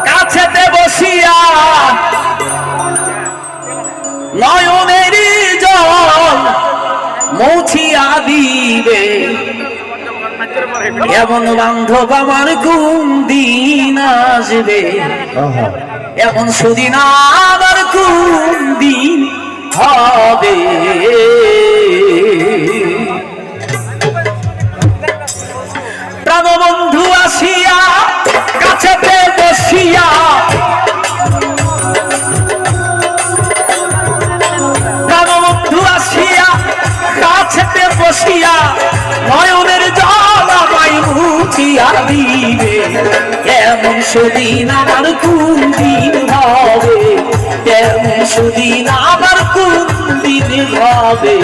কাছেতে বসিয়া নয়নেরই জল মুছিয়া দিবে এমন বান্ধব আমার কোন দিন আসবে এমন সুদিন আমার কোন দিন হবে প্রাণবন্ধু আসিয়া কাছেতে বসিয়া প্রাণবন্ধু আসিয়া কাছেতে বসিয়া নয়নের জল আমায় মুছিয়া দিবে এমন সুদিন আমার কোন দিন হবে এমন সুদিন আমার কোন দিন হবে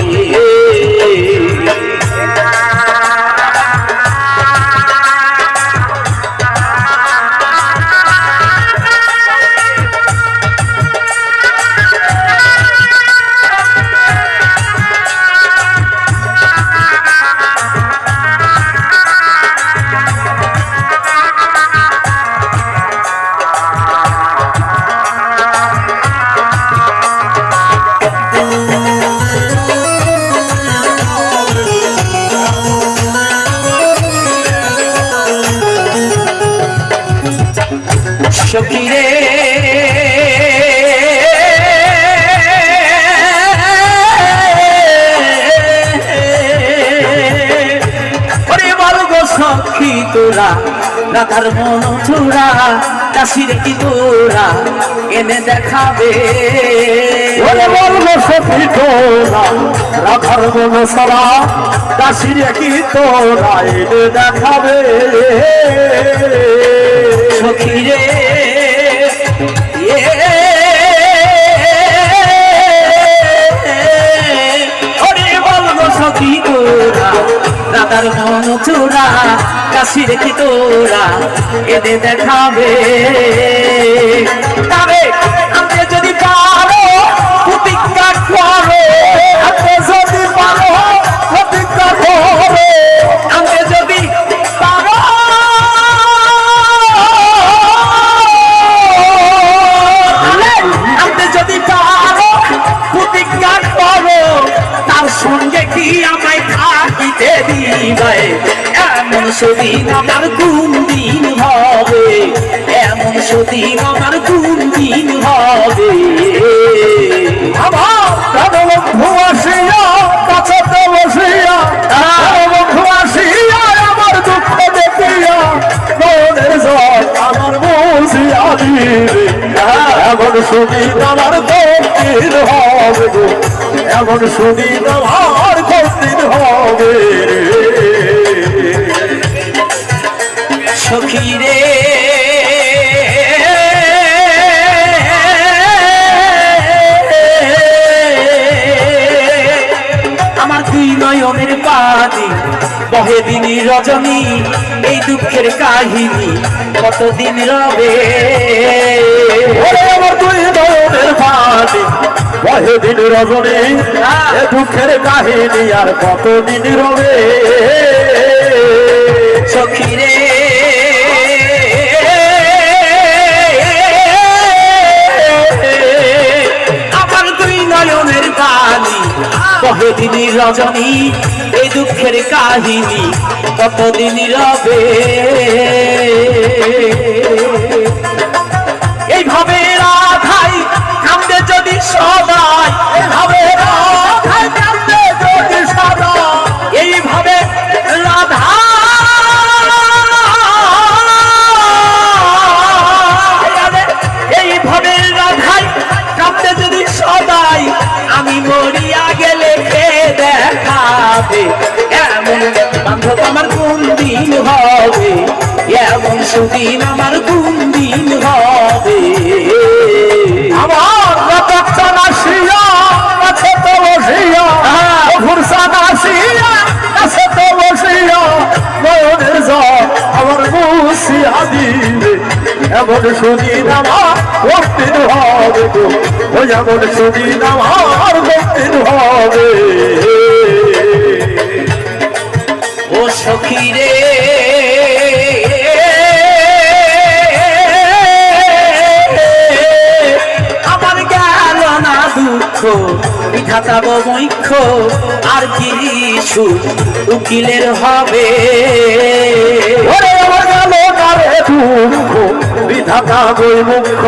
সখী রে ওরে বল গো সখী তোরা রাধার মন চূড়া কাশির কি তোরা এনে দেখাবে ওরে বল গো সখী তোরা রাধার মন চূড়া কাশির কি তোরা এনে দেখাবে সখী রে ওরে বল গো সখী তোরা রাধার মন চূড়া কাশি রেখি তোরা এদের দেখাবে তবে আমি যদি পারো প্রতিজ্ঞা করো আপনি যদি পারো প্রতিজ্ঞা করো আমি যদি পারো আমি যদি পারো প্রতিজ্ঞা করো তার সঙ্গে কি আমায় থাকিতে দিবে এমন সুদিন আমার কোন দিন হবে এমন সুদিন আমার কোন দিন হবে আমার প্রাণবন্ধু আসিয়া কাছেতে বসিয়া প্রাণবন্ধু আসিয়া আমার দুঃখ দেখিয়া নয়নের জল আমার মুছিয়া দিবে এমন সুদিন আমার কোন দিন হবে গো এমন সুদিন আমার কোন দিন হবে সখী রে আমার দুই নয়নের পানি বহে দিন রজনী এই দুঃখের কাহিনী কতদিন রবে আমার দুই নয়নের পানি বহে দিন রজনী এ দুঃখের কাহিনী আর কতদিন রবে সখী রে আমার দুই নয়নের পানি বহে দিন রজনী এই দুঃখের কাহিনী কতদিন রবে এইভাবে রাধাই কান্দে যদি সবাই এইভাবে রাধাই কান্দে যদি সবাই এইভাবে রাধা এইভাবে রাধাই কান্দে যদি সবাই আমি মরিয়া গেলে কে দেখাবে এমন বান্ধব আমার কোন দিন হবে এমন সুদিন আমার কোন দিন হবে আমার রতন আসিয়া কাছেতে বসিয়া ফুরসাদ আসিয়া কাছেতে বসিয়া নয়নের জল আমার মুছিয়া দিবে এমন সুদিন আমার কোন দিন হবে গো ওই এমন সুদিন আমার কোন দিন হবে ও সখী রে বিধাতা গো মুখ্য আর কি সুখ উকিলের হবে। ওরে আমার গেল না রে দুঃখ বিধাতা গই মুখ্য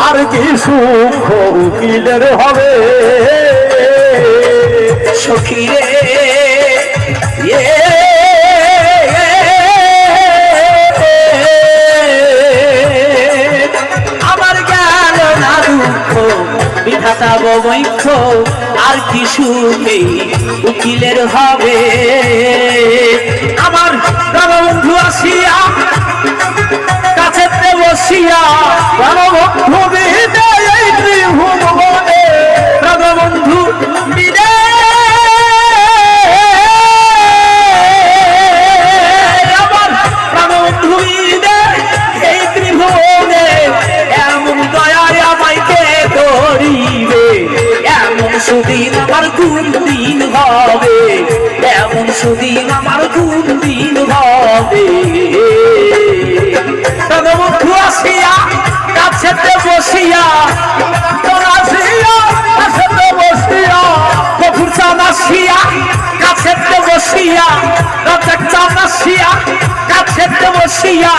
আর কি সুখ উকিলের হবে। সখী রে আমার গেল না দুঃখ বিধাতা গো মুখ্য আর কি সুখে উকিলের হবে। আমার প্রাণবন্ধু আসিয়া কাছেতে বসিয়া প্রাণবন্ধু বিদে এই ত্রিভুবনে প্রাণবন্ধু বিদে আমার প্রাণবন্ধু বিদে এই ত্রিভুবনে এমন দয়ায় আমায় কে করিবে। এমন সুদিন আমার কোন দিন হবে, এমন সুদিন আমার কোন দিন হবে। প্রাণবন্ধু আসিয়া কাছেতে বসিয়া কাছেতে বসিয়া গফুর চাঁদ আসিয়া কাছেতে বসিয়া রাজাক চাঁদ আসিয়া কাছেতে বসিয়া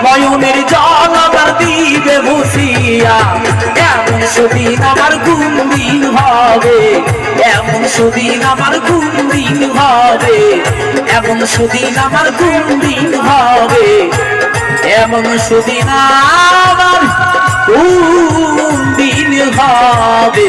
নয়নের জল আমার দিবে বসিয়া। এমন সুদিন আমার কোন দিন হবে, এমন সুদিন আমার কোন দিন হবে, এমন সুদিন আমার কোন দিন হবে, এমন সুদিন আমার কোন দিন হবে।